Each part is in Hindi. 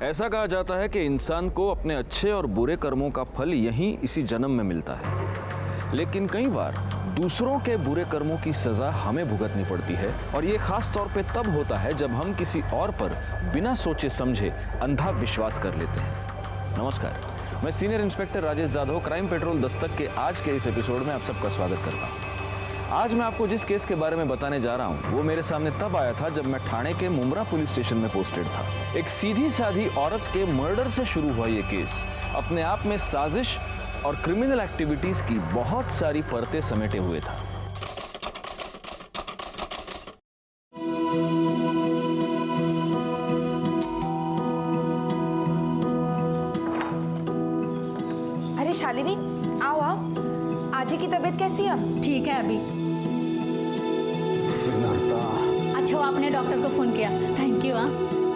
ऐसा कहा जाता है कि इंसान को अपने अच्छे और बुरे कर्मों का फल यहीं इसी जन्म में मिलता है, लेकिन कई बार दूसरों के बुरे कर्मों की सजा हमें भुगतनी पड़ती है, और ये खास तौर पे तब होता है जब हम किसी और पर बिना सोचे समझे अंधा विश्वास कर लेते हैं। नमस्कार, मैं senior inspector Rajesh Yadav crime petrol Dastak के आज के इस एपिसोड में आप सबका स्वागत करता हूँ। आज मैं आपको जिस केस के बारे में बताने जा रहा हूँ वो मेरे सामने तब आया था जब मैं ठाणे के मुमरा पुलिस स्टेशन में पोस्टेड था। एक सीधी साधी औरत के मर्डर से शुरू हुआ ये केस अपने आप में साजिश और क्रिमिनल एक्टिविटीज की बहुत सारी परतें समेटे हुए था। अरे शालिनी, आओ आओ। आजी की तबीयत कैसी है? ठीक है अभी। अच्छा आपने डॉक्टर को फोन किया, थैंक यू।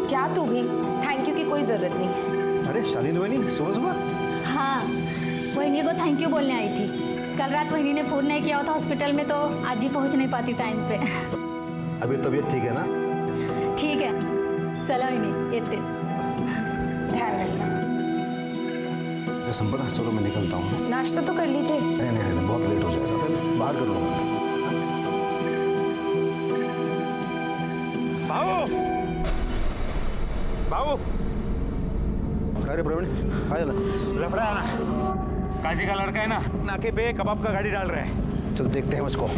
क्या तू भी थैंक यू की कोई जरूरत नहीं। अरे शालिनी वहीनी सुबह सुबह? हाँ, वहीनी को थैंक यू बोलने आई थी। कल रात वहीनी ने फोन नहीं किया होता हॉस्पिटल में तो आज ही पहुंच नहीं पाती टाइम पे। अभी तबीयत ठीक है ना? ठीक है, चलो वहीनी येते। ध्यान रखना। संपदा चलो मैं निकलता हूँ। नाश्ता तो कर लीजिए। नहीं बहुत लेट हो जाएगा, फिर बाहर कर लूँगा। बाबू अरे प्रवीण आ जाना। लफड़ा है ना, काजी का लड़का है ना, नाके पे कबाब का गाड़ी डाल रहा है। चल देखते हैं उसको,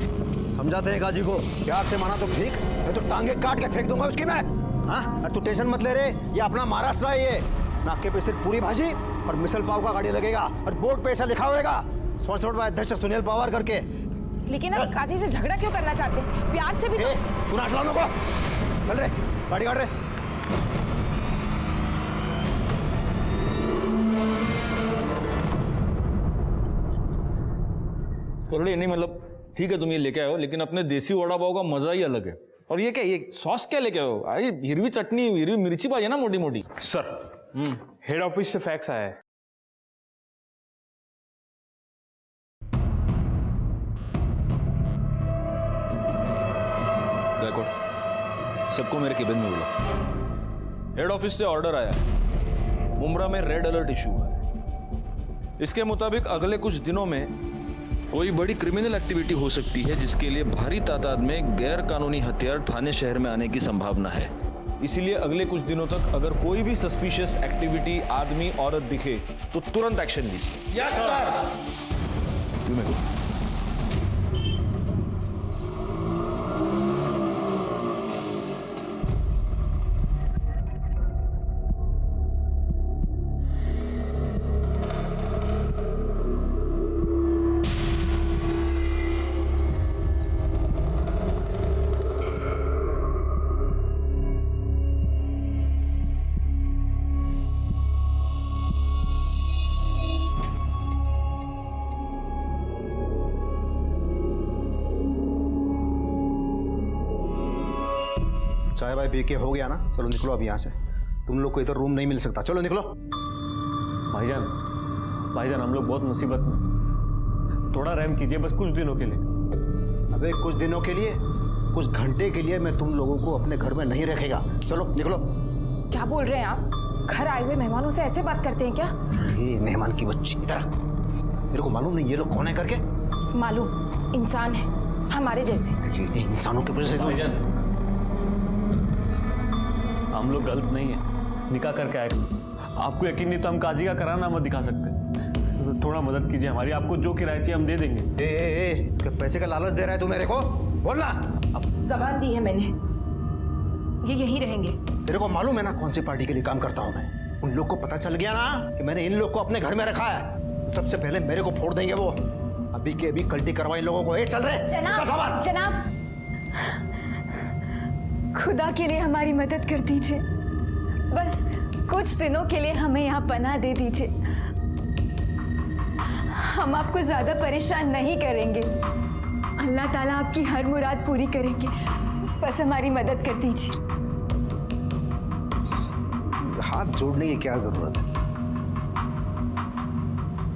समझाते हैं काजी को। प्यार से माना तो ठीक, मैं तो टांगे काट के फेंक दूंगा उसकी मैं। हाँ तू टेंशन मत ले रे, ये अपना महाराष्ट्र है। ये नाके पे सिर्फ पूरी भाजी और मिसल पाव का गाड़ी लगेगा और बोर्ड पे ऐसा लिखा होगा स्पॉन्सर्ड बाय अध्यक्ष सुनील पवार करके। लेकिन आप काजी से झगड़ा क्यों करना चाहते हैं? प्यार से भी तो। तू नाच लो को, चल रे गाड़ी काट रे। करोड़े नहीं, मतलब ठीक है तुम ये लेके आए हो, लेकिन अपने देसी वड़ा पाव का मजा ही अलग है। और ये क्या, ये सॉस क्या लेके आए हो? अरे हिरवी चटनी, हिरवी मिर्ची पाई है ना मोटी मोटी। सर हेड ऑफिस से फैक्स आया है। देखो सबको मेरे केबिन में बुला। हेड ऑफिस से ऑर्डर आया है, मुमरा में रेड अलर्ट इशू है। इसके मुताबिक अगले कुछ दिनों में कोई बड़ी क्रिमिनल एक्टिविटी हो सकती है जिसके लिए भारी तादाद में गैर कानूनी हथियार ठाणे शहर में आने की संभावना है। इसीलिए अगले कुछ दिनों तक अगर कोई भी सस्पिशियस एक्टिविटी, आदमी, औरत दिखे तो तुरंत एक्शन लीजिए। Yes sir. चाय भाई पी के हो गया ना, चलो निकलो अब यहाँ से। तुम लोग को इधर रूम नहीं मिल सकता, चलो निकलो। भाईजान हम लोग बहुत मुसीबत में, थोड़ा रहम कीजिए बस कुछ दिनों के लिए। अबे कुछ दिनों के लिए, कुछ घंटे के लिए मैं तुम लोगों को अपने घर में नहीं रखेगा। चलो निकलो। क्या बोल रहे हैं आप? घर आए हुए मेहमानों से ऐसे बात करते हैं क्या? ये मेहमान की बच्ची, इधर मेरे को मालूम नहीं ये लोग कौन है करके। मालूम, इंसान है हमारे जैसे। ये इंसानों के वजह से भाईजान हम लोग गलत नहीं है, निकाह करके आए। आपको यकीन नहीं तो हम काजी का कराना मत दिखा सकते। थोड़ा मदद कीजिए हमारी, आपको जो किराया चाहिए हम दे देंगे। क्या पैसे का लालच दे रहा है तू मेरे को? बोलना। जबान दी है मैंने, ये यहीं रहेंगे। तेरे को मालूम है ना कौन सी पार्टी के लिए काम करता हूँ मैं? उन लोग को पता चल गया ना कि मैंने इन लोग को अपने घर में रखा है, सबसे पहले मेरे को फोड़ देंगे वो। अभी के अभी कल्टी करवाई लोगों को। चल रहे जनाब, जनाब खुदा के लिए हमारी मदद कर दीजिए, बस कुछ दिनों के लिए हमें यहाँ पनाह दे दीजिए। हम आपको ज्यादा परेशान नहीं करेंगे, अल्लाह ताला आपकी हर मुराद पूरी करेंगे, बस हमारी मदद कर दीजिए। हाथ जोड़ने की क्या जरूरत है?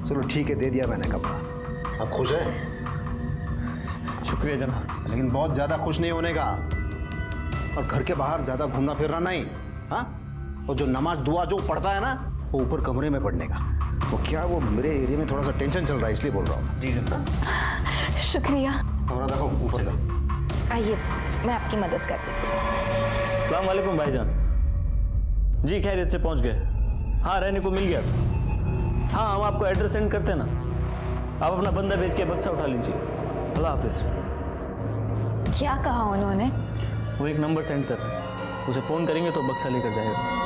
चलो ठीक है, दे दिया मैंने कपड़ा। अब खुश है? शुक्रिया जनाब। लेकिन बहुत ज्यादा खुश नहीं होने का, और घर के बाहर ज्यादा घूमना फिरना नहीं। हाँ और जो नमाज दुआ जो पढ़ता है ना वो ऊपर कमरे में पढ़ने का। वो क्या वो मेरे एरिया में थोड़ा सा टेंशन चल रहा है इसलिए बोल रहा हूँ। जी जनाब। शुक्रिया। थोड़ा देखो ऊपर जा। आइए मैं आपकी मदद कर देती हूँ। अस्सलाम वालेकुम भाईजान। जी खैरियत से पहुंच गए? हाँ रहने को मिल गया। हाँ हम आपको एड्रेस सेंड करते हैं ना, आप अपना बंदा भेज के बक्सा उठा लीजिए। अल्लाह हाफिज। क्या कहा उन्होंने? वो एक नंबर सेंड करते हैं, उसे फ़ोन करेंगे तो बक्सा लेकर जाएगा।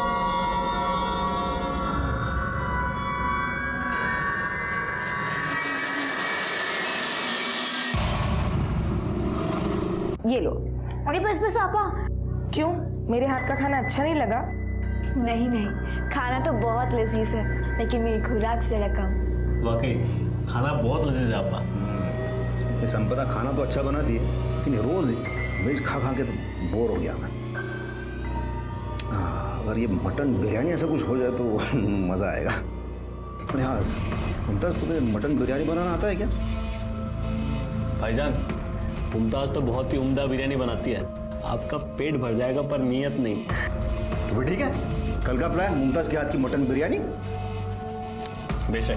ये लो। अरे बस बस आपा। क्यों, मेरे हाथ का खाना अच्छा नहीं लगा? नहीं नहीं, खाना तो बहुत लजीज है, लेकिन मेरी खुराक से रकम। वाकई खाना बहुत लजीज है आपका। ये संपदा खाना तो अच्छा बनाती है, लेकिन रोज वेज खा खा के तो बोर हो गया मैं। अगर ये मटन बिरयानी ऐसा कुछ हो जाए तो मज़ा आएगा। अरे हाँ मुमताज़, तुम्हें मटन बिरयानी बनाना आता है क्या? भाईजान मुमताज़ तो बहुत ही उम्दा बिरयानी बनाती है, आपका पेट भर जाएगा पर नीयत नहीं। तो ठीक है, कल का प्लान मुमताज़ के हाथ की मटन बिरयानी। बेशक।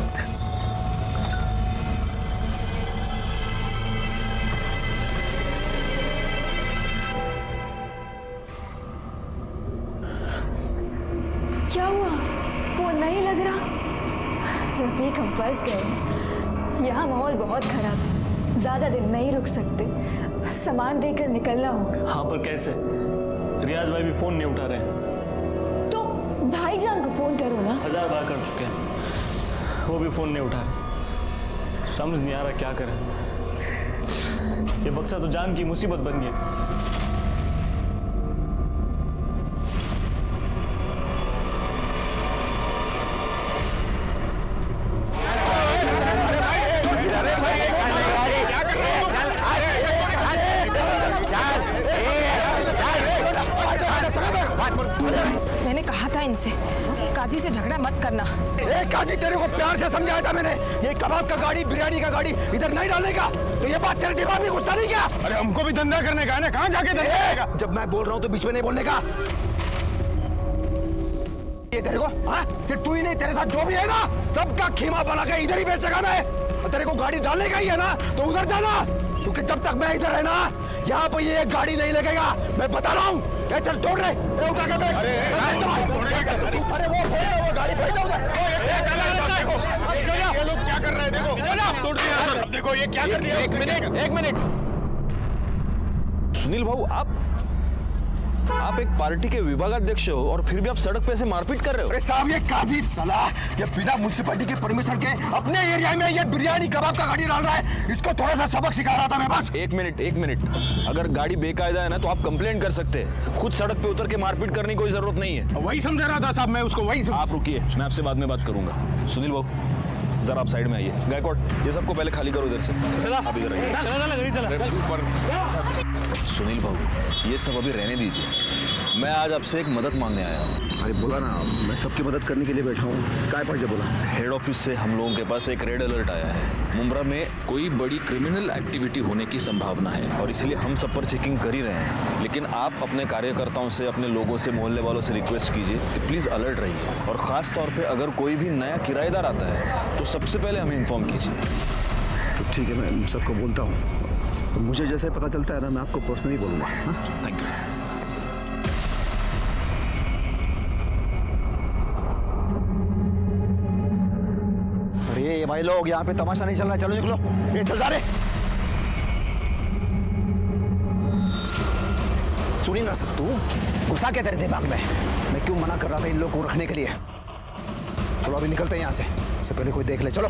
क्या हुआ? फोन नहीं लग रहा? रफीक हम फंस गए हैं। यहाँ माहौल बहुत खराब है, ज्यादा दिन नहीं रुक सकते, सामान देकर निकलना होगा। हाँ पर कैसे? रियाज भाई भी फोन नहीं उठा रहे हैं। तो भाईजान को फोन करो ना। 1000 बार कर चुके हैं, वो भी फोन नहीं उठा रहे। समझ नहीं आ रहा क्या करें। ये बक्सा तो जान की मुसीबत बन गई। मैंने कहा था इनसे काजी से झगड़ा मत करना। ए काजी, तेरे को प्यार से समझाया था मैंने, ये कबाब का गाड़ी बिरयानी का गाड़ी इधर नहीं डालने का। तो ये बात तेरे दिमाग में घुसता नहीं क्या? अरे हमको भी धंधा करने का है ना, कहाँ जाके धंधा करेगा? जब मैं बोल रहा हूँ तो बीच में नहीं बोलने का। ये तेरे को हाँ, सिर्फ तू ही नहीं, तेरे साथ जो भी है ना, सबका खीमा बना के इधर ही बेचेगा मैं। और तेरे को गाड़ी डालने का ही है ना तो उधर जाना, क्योंकि जब तक मैं इधर है ना यहाँ पर ये गाड़ी नहीं लगेगा, मैं बता रहा हूँ। चल तोड़ रहे उठा के बैठ। अरे वो गाड़ी फेंक दो उधर। ये लोग क्या कर रहे हैं देखो, देखो ये क्या कर दिया। एक मिनट। सुनील भाऊ, आप एक पार्टी के विभागाध्यक्ष हो और फिर भी आप सड़क पे ऐसे मारपीट कर रहे हो। अरे साहब, ये काजी सलाह ये बिना म्युनिसिपैलिटी के परमिशन के अपने एरिया में ये बिरयानी कबाब का गाड़ी डाल रहा है, इसको थोड़ा सा सबक सिखा रहा था मैं बस। एक मिनट। अगर गाड़ी बेकायदा है ना तो आप कंप्लेंट कर सकते हैं, खुद सड़क पे उतर के मारपीट करने की कोई जरूरत नहीं है। वही समझा रहा था साहब, मैं उसको वही आप रुकिए, मैं आपसे बाद में बात करूंगा। सुनील भाऊ जरा आप साइड में आइए। गायकवाड़, ये सबको पहले खाली करो इधर से। चला आप इधर आइए। सुनील भाऊ, ये सब अभी रहने दीजिए, मैं आज आपसे एक मदद मांगने आया हूँ। अरे बोला ना, मैं सबकी मदद करने के लिए बैठा हूँ। काय पाहिजे बोला। हेड ऑफिस से हम लोगों के पास एक रेड अलर्ट आया है। मुंब्रा में कोई बड़ी क्रिमिनल एक्टिविटी होने की संभावना है और इसलिए हम सब पर चेकिंग कर ही रहे हैं। लेकिन आप अपने कार्यकर्ताओं से, अपने लोगों से, मोहल्ले वालों से रिक्वेस्ट कीजिए कि प्लीज़ अलर्ट रहिए, और ख़ास तौर पे अगर कोई भी नया किराएदार आता है तो सबसे पहले हमें इन्फॉर्म कीजिए। तो ठीक है, मैं सबको बोलता हूँ, तो मुझे जैसे पता चलता है ना मैं आपको पर्सनली बोलूँगा। Thank you. अरे ये भाई लोग, यहाँ पे तमाशा नहीं चल रहा, चलो निकलो। ये चल जा रहे। सुनी ना सब, तू गुस्सा क्या तेरे दिमाग में? मैं क्यों मना कर रहा था इन लोगों को रखने के लिए? चलो अभी निकलते हैं यहाँ से, इससे पहले कोई देख ले। चलो।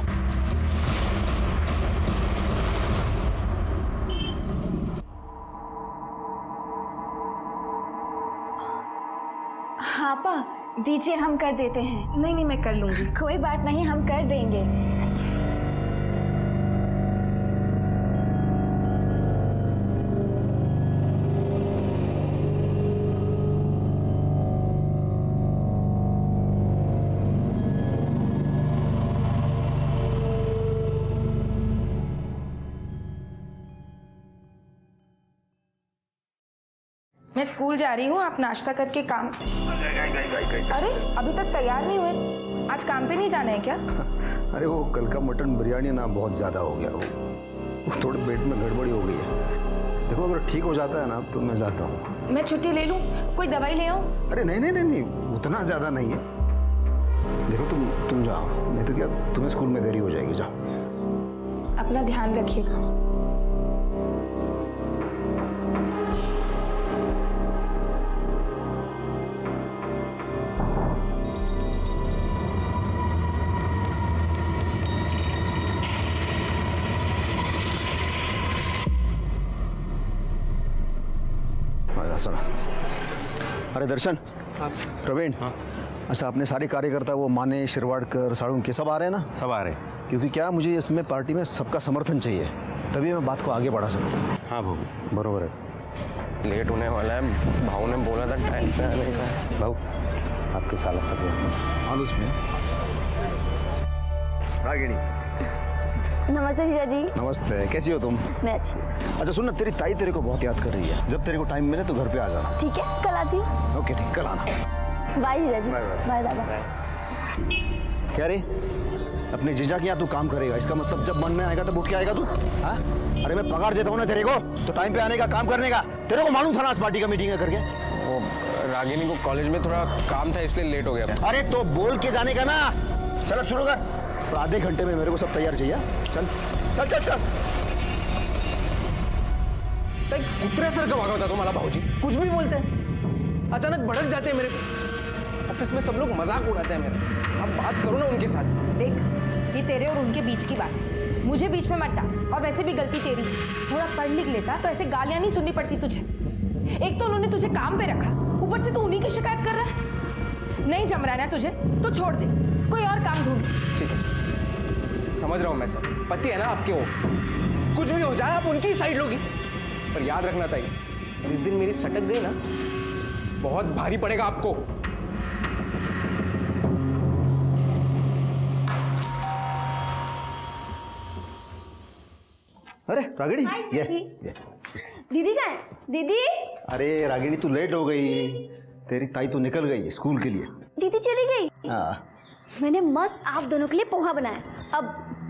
हाँ पा, दीजिए हम कर देते हैं। नहीं मैं कर लूंगी। कोई बात नहीं, हम कर देंगे। मैं स्कूल जा रही हूँ, आप नाश्ता करके काम। अरे अभी तक तैयार नहीं हुए, आज काम पे नहीं जाना है क्या? अरे वो कल का मटन बिरयानी ना बहुत ज़्यादा हो गया, वो थोड़े पेट में गड़बड़ी हो गई है। देखो अगर ठीक हो जाता है ना तो मैं जाता हूँ। मैं छुट्टी ले लूँ, कोई दवाई ले आऊँ? अरे नहीं नहीं नहीं नहीं, उतना ज़्यादा नहीं है। देखो तुम जाओ, नहीं तो क्या तुम्हें स्कूल में देरी हो जाएगी। जाओ। अपना ध्यान रखिएगा। सुना। अरे दर्शन, प्रवीण, अच्छा अपने सारे कार्यकर्ता वो माने, शिरवाड़कर, साळुंके सब आ रहे हैं ना? सब आ रहे हैं। क्योंकि क्या मुझे इसमें पार्टी में सबका समर्थन चाहिए, तभी मैं बात को आगे बढ़ा सकूँ। हाँ भाऊ बरोबर है। लेट होने वाला है, भाऊ ने बोला था टाइम से आने का। भाऊ आपके साला सब हाल उसमें रागिणी। नमस्ते जीजा जी। नमस्ते, कैसी हो तुम? मैं अच्छी हूँ। अच्छा सुन ना, तेरी ताई तेरे को बहुत याद कर रही है। जब तेरे को टाइम मिले तो घर पे आ जाना। ठीक है, कल आती हूँ। ओके ठीक, कल आना। बाय जीजा जी। Bye bye. बाय दादा। क्या रे, अपने जीजा के यहाँ तू काम करेगा, इसका मतलब जब मन में आएगा तब उठ के आएगा तू? हाँ, अरे मैं पगार देता हूँ ना तेरे को, तो टाइम पे आने का, काम करने का। तेरे को मालूम था ना आज पार्टी का मीटिंग है करके? वो रागिनी को कॉलेज में थोड़ा काम था इसलिए लेट हो गया। अरे तो बोल के जाने का ना। चल अब शुरू कर, तो आधे घंटे में मेरे को सब तैयार चाहिए। चल चल चल चल। कुत्र्यासारखं वागवता तुम्हाला भाऊजी, कुछ भी बोलते हैं, अचानक भड़क जाते हैं मेरे। ऑफिस में सब लोग मजाक उड़ाते हैं मेरा। आप बात करो ना उनके साथ। देख, ये तेरे और उनके बीच की बात है, मुझे बीच में मत डाल। और वैसे भी गलती तेरी, थोड़ा पढ़ लिख लेता तो ऐसे गालियां नहीं सुननी पड़ती तुझे। एक तो उन्होंने तुझे काम पे रखा, ऊपर से तू उन्हीं की शिकायत कर रहा है। नहीं जम रहा है ना तुझे तो छोड़ दे, कोई और काम ढूंढ। ठीक है, समझ रहा हूँ मैं सब। पति है ना आपके, वो कुछ भी हो जाए आप उनकी साइड लोगी। पर याद रखना ताई, जिस दिन मेरी सटक गई ना, बहुत भारी पड़ेगा आपको। अरे रागिणी, ये दीदी कहाँ है? दीदी। अरे रागिणी तू लेट हो गई, तेरी ताई तो निकल गई स्कूल के लिए। दीदी चली गई। हाँ। मैंने मस्त आप दोनों के लिए पोहा बनाया। अब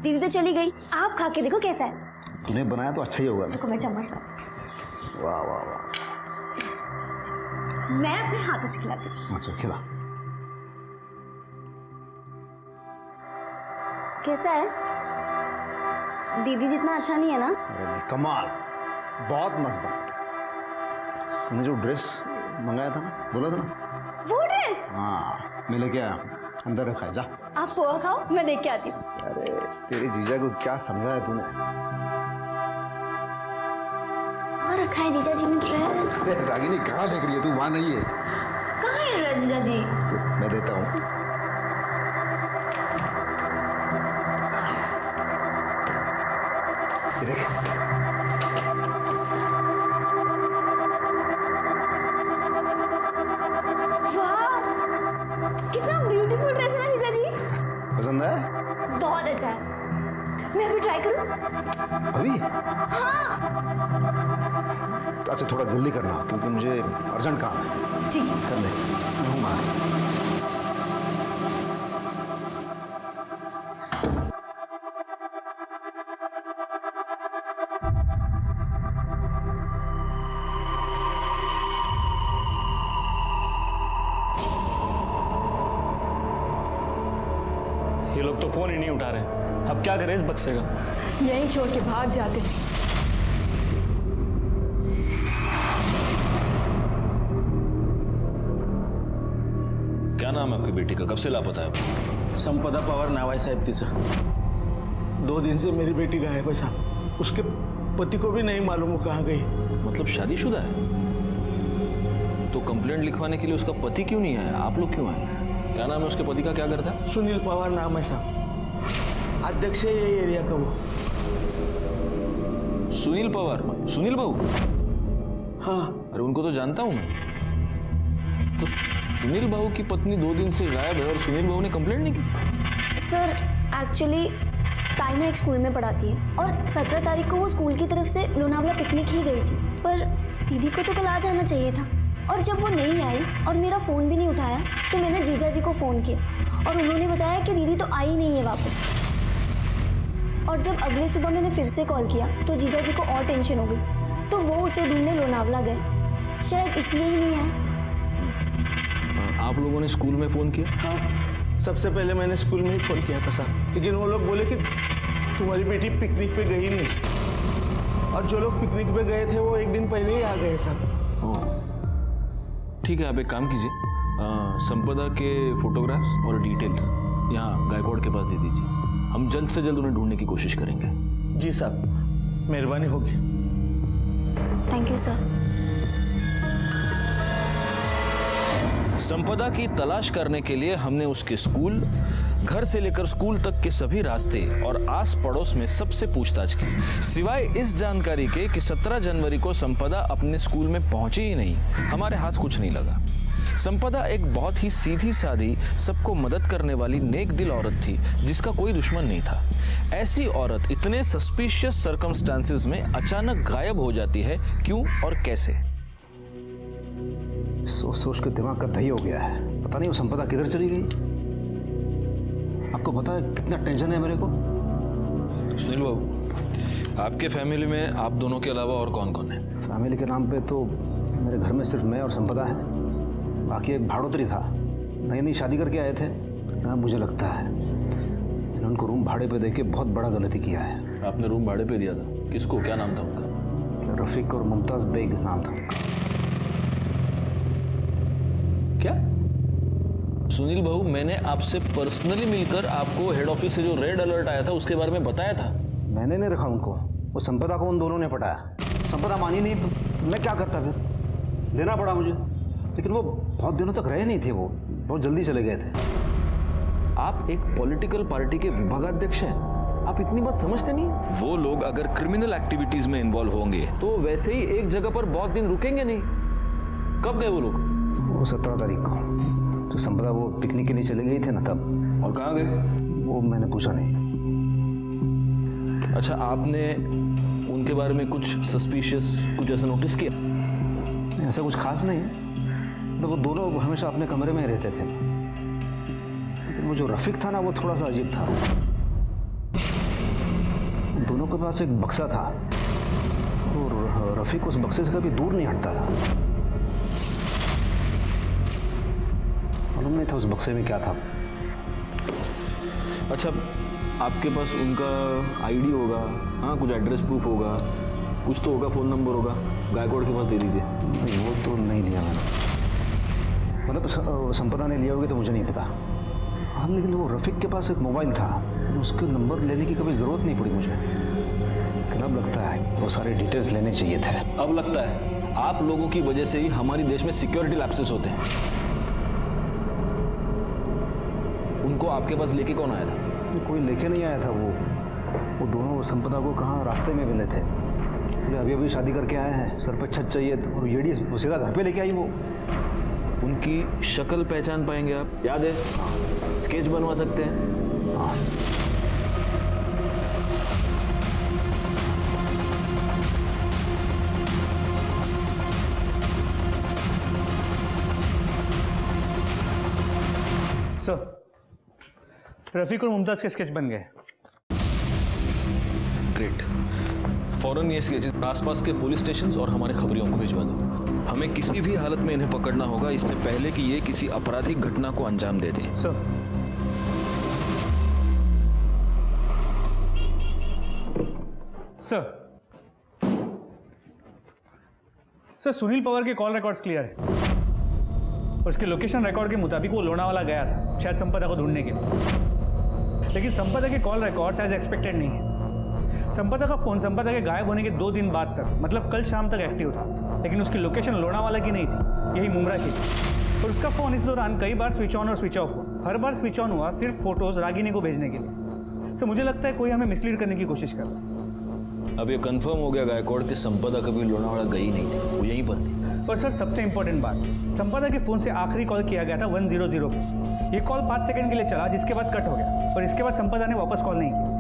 दीदी तो चली गई, आप खा के देखो कैसा है। तूने बनाया तो अच्छा ही होगा। देखो मैं चम्मच लाती वाह वाह वाह। हूँ। मैं अपने हाथों से खिलाती हूँ। अच्छा खिला। कैसा है? दीदी जितना अच्छा नहीं है ना? अरे नहीं, कमाल, बहुत मस्त बना। तूने जो ड्रेस मंगाया था ना, बोला था ना? वो ड्रेस? हाँ, मैं लेके आया, अंदर रखा है, जा। आप पोहा खाओ, मैं देख के आती हूँ। अरे तेरे जीजा को क्या समझाया तूने? हाँ रखा है जीजा जी ने ड्रेस। रागिनी कहाँ देख रही है तू? वहाँ नहीं है। कहाँ है ड्रेस जीजा जी? मैं देता हूँ। ये देख। वाह, कितना ब्यूटीफुल ड्रेस है ना जीजा जी। पसंद है? बहुत अच्छा है। मैं अभी ट्राई करूँ? अभी? हाँ। अच्छा थोड़ा जल्दी करना क्योंकि मुझे अर्जेंट काम है। ठीक है। कर ले, मैं हूँ बाहर। ये लोग तो फोन ही नहीं उठा रहे। अब क्या करें इस बक्से का? यहीं छोड़ के भाग जाते। क्या नाम है आपकी बेटी का? कब से लापता है? संपदा पवार नाव आहे साहेब तिचं। 2 दिन से मेरी बेटी गायब है साहब। उसके पति को भी नहीं मालूम वो कहाँ गई। मतलब शादीशुदा है? तो कंप्लेंट लिखवाने के लिए उसका पति क्यों नहीं है? आप लोग क्यों आए? क्या नाम है उसके पति का? क्या करता है? सुनील पवार नाम है साहब, अध्यक्ष है ये एरिया का वो। सुनील पवार? सुनील बाबू? हाँ। अरे उनको तो जानता हूं मैं। तो सुनील बाबू की पत्नी 2 दिन से गायब है और सुनील बाबू ने कंप्लेंट नहीं की? सर एक्चुअली ताइना एक स्कूल में पढ़ाती है और 17 तारीख को वो स्कूल की तरफ से लोनावला पिकनिक ही गई थी, पर दीदी को तो कल आ जाना चाहिए था। और जब वो नहीं आई और मेरा फ़ोन भी नहीं उठाया तो मैंने जीजा जी को फ़ोन किया और उन्होंने बताया कि दीदी तो आई नहीं है वापस। और जब अगले सुबह मैंने फिर से कॉल किया तो जीजा जी को और टेंशन हो गई, तो वो उसे ढूंढने लोनावला गए। शायद इसलिए ही नहीं आए। आप लोगों ने स्कूल में फ़ोन किया? हाँ, सबसे पहले मैंने स्कूल में ही फ़ोन किया था साहब, लेकिन वो लोग बोले कि तुम्हारी बेटी पिकनिक पे गई नहीं, और जो लोग पिकनिक पे गए थे वो एक दिन पहले ही आ गए साहब। ओह, ठीक है, आप एक काम कीजिए, संपदा के फोटोग्राफ्स और डिटेल्स यहाँ गायकवाड़ के पास दे दीजिए। हम जल्द से जल्द उन्हें ढूंढने की कोशिश करेंगे। जी साहब, मेहरबानी होगी। Thank you sir. संपदा की तलाश करने के लिए हमने उसके स्कूल, घर से लेकर स्कूल तक के सभी रास्ते और आस पड़ोस में सबसे पूछताछ की। सिवाय इस जानकारी के कि 17 जनवरी को संपदा अपने स्कूल में पहुंची ही नहीं, हमारे हाथ कुछ नहीं लगा। संपदा एक बहुत ही सीधी सादी, सबको मदद करने वाली नेक दिल औरत थी जिसका कोई दुश्मन नहीं था। ऐसी औरत इतने सस्पिशियस सर्कमस्टांसेस में अचानक गायब हो जाती है, क्यों और कैसे? सोच सोच के दिमाग का दही हो गया है। पता नहीं वो संपदा किधर चली गई। आपको पता है कितना टेंशन है मेरे को। सुनील बाबू, आपके फैमिली में आप दोनों के अलावा और कौन कौन है? फैमिली के नाम पे तो मेरे घर में सिर्फ मैं और संपदा है, बाकी एक भाड़ोतरी था, नई नई शादी करके आए थे ना। मुझे लगता है इन्होंने उनको रूम भाड़े पे देके बहुत बड़ा गलती किया है। आपने रूम भाड़े पे दिया था? किसको? क्या नाम था उनका? रफीक और मुमताज़ बेग नाम था उनका। क्या? सुनील बाबू, मैंने आपसे पर्सनली मिलकर आपको हेड ऑफिस से जो रेड अलर्ट आया था उसके बारे में बताया था। मैंने नहीं रखा उनको, वो संपदा को उन दोनों ने पटाया। संपदा मानी नहीं, मैं क्या करता फिर? देना पड़ा मुझे, लेकिन वो बहुत दिनों तक रहे नहीं थे, वो बहुत जल्दी चले गए थे। आप एक पॉलिटिकल पार्टी के विभागाध्यक्ष हैं, आप इतनी बात समझते नहीं? वो लोग अगर क्रिमिनल एक्टिविटीज में इन्वॉल्व होंगे तो वैसे ही एक जगह पर बहुत दिन रुकेंगे नहीं। कब गए वो लोग? वो 17 तारीख को, तो संपदा वो पिकनिक के लिए चले गई थे ना तब। और कहाँ गए? वो मैंने पूछा नहीं। अच्छा, आपने उनके बारे में कुछ सस्पिशियस, कुछ ऐसा नोटिस किया? ऐसा कुछ खास नहीं, तो वो दोनों हमेशा अपने कमरे में रहते थे। लेकिन वो जो रफीक था ना, वो थोड़ा सा अजीब था। दोनों के पास एक बक्सा था और रफीक उस बक्से से कभी दूर नहीं हटता था। मालूम नहीं था उस बक्से में क्या था। अच्छा, आपके पास उनका आईडी होगा, हाँ, कुछ एड्रेस प्रूफ होगा, कुछ तो होगा, फ़ोन नंबर होगा, गायकवाड़ के पास दे दीजिए। नहीं, वो तो नहीं लिया मैंने। मतलब संपदा ने लिया होगी तो मुझे नहीं पता। हाँ, लेकिन वो रफीक के पास एक मोबाइल था, उसके नंबर लेने की कभी ज़रूरत नहीं पड़ी मुझे। लेकिन अब लगता है वो सारे डिटेल्स लेने चाहिए थे। अब लगता है आप लोगों की वजह से ही हमारे देश में सिक्योरिटी लैप्सेस होते हैं। उनको आपके पास लेके कौन आया था? कोई लेके नहीं आया था। वो दोनों संपदा को कहाँ रास्ते में मिले थे। अभी अभी शादी करके आए हैं, सर पे छत चाहिए, और येड़ी सीधा घर पे लेके आई वो। उनकी शक्ल पहचान पाएंगे आप? याद है? स्केच बनवा सकते हैं? हाँ। सर, रफीक और मुमताज़ के स्केच बन गए। ग्रेट। फौरन ये स्केचेस आसपास के पुलिस स्टेशन और हमारे खबरियों को भिजवा दो। हमें किसी भी हालत में इन्हें पकड़ना होगा, इससे पहले कि ये किसी आपराधिक घटना को अंजाम दे दें। सर, सर सुनील पवार के कॉल रिकॉर्ड्स क्लियर है और उसके लोकेशन रिकॉर्ड के मुताबिक वो लोनावाला गया था, शायद संपदा को ढूंढने के लिए। लेकिन संपदा के कॉल रिकॉर्ड्स एज एक्सपेक्टेड नहीं है। संपदा का फोन संपदा के गायब होने के 2 दिन बाद तक, मतलब कल शाम तक एक्टिव था, लेकिन उसकी लोकेशन लोनावाला की नहीं थी, यही मुमरा की थी। और उसका फोन इस दौरान कई बार स्विच ऑन और स्विच ऑफ हुआ। हर बार स्विच ऑन हुआ सिर्फ फोटोज रागिनी को भेजने के लिए। सर, मुझे लगता है कोई हमें मिसलीड करने की कोशिश कर रहा है। अब ये कंफर्म हो गया गायकवाड़ कि संपदा कभी लोनावाला गई नहीं थी, वो यहीं पर थी। और सर, सबसे इंपॉर्टेंट बात, संपदा के फोन से आखिरी कॉल किया गया था 100 पे। ये कॉल 5 सेकंड के लिए चला, जिसके बाद कट हो गया और इसके बाद संपदा ने वापस कॉल नहीं किया।